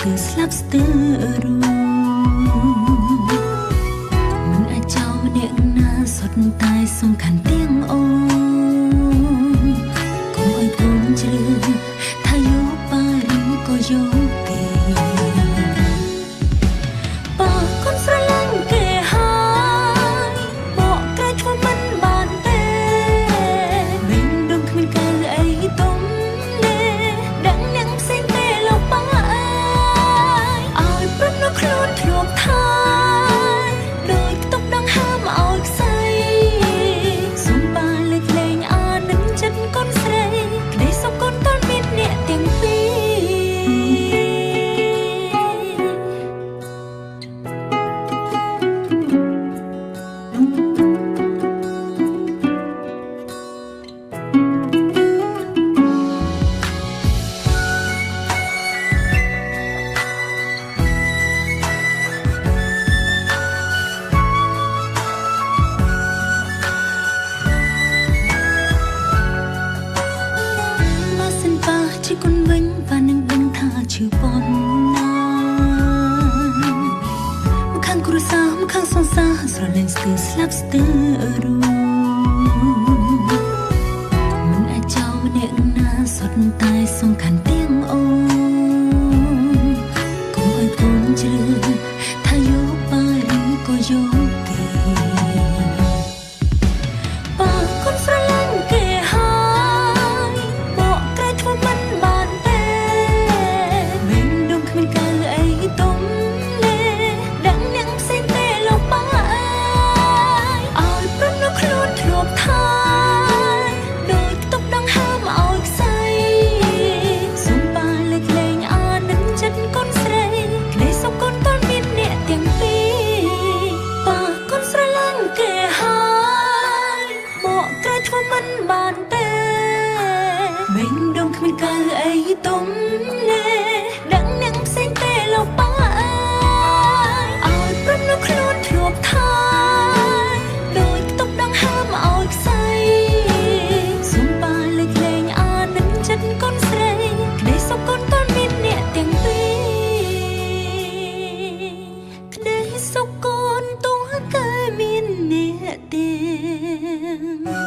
គឺស្លាប់ស្ទើរមិនអាចចោលម្នាក់ណាសុទ្ធតែសំខាន់ទាំងអូនកុំឲ្យកូនជ្រើថាយកបាឬក៏យកគេបើកូនស្រឡាញ់គេហើយបកក្រែងធ្វើមិនបានទេមិនដឹងគ្មានកៅអីទុំដឹងអ្នកផ្សេងទេលោកបាឲ្យព្រឹកនៅខ្លួនធ្លាប់ថាដោយខ្ទប់ដងហើមឲ្យខ្សែសុំបាលើកលែងអានឹងចិត្តកូនស្រីក្តីសុខកូនតើមានអ្នកទាំងពីរជាគុណវិញបាននឹងដឹងថាឈឺប៉ុណ្ណាមកខាងគ្រួសារមកខាងសង្សារស្រលាញ់ស្ទើរស្លាប់ស្ទើរមិនអាចចោលម្នាក់ណាសុទ្ធតែសំខាន់ទាំងអូនកុំឲ្យកូនជ្រើថាយកបាឬក៏យកគេបើកូនស្រឡាញ់គេហើយបកក្រែងធ្វើមិនបានទេមិនដឹងគ្មានកៅអីទុំដឹងអ្នកផ្សេងទេលោកបាឲ្យព្រឹកនៅខ្លួនធ្លាប់ថាដោយខ្ទប់ដងហើមឲ្យខ្សែសុំបាលើកលែងអានឹងចិត្តកូនស្រីក្តីសុខកូនតើមានអ្នកទាំងពីរបើកូនស្រឡាញ់គេហើយបកក្រែងធ្វើមិនបានទេមិនដឹងគ្មានកៅអីទុំដឹងអ្នកផ្សេងទេលោកបាឲ្យព្រឹកនៅខ្លួនធ្លាប់ថាដោយខ្ទប់ដងហើមឲ្យខ្សែសុំបាលើកលែងអានឹងចិត្តកូនស្រីក្តីសុខកូនតើមានអ្នកទាំងពីរក្តីសុខកូនតើមានអ្នកទាំង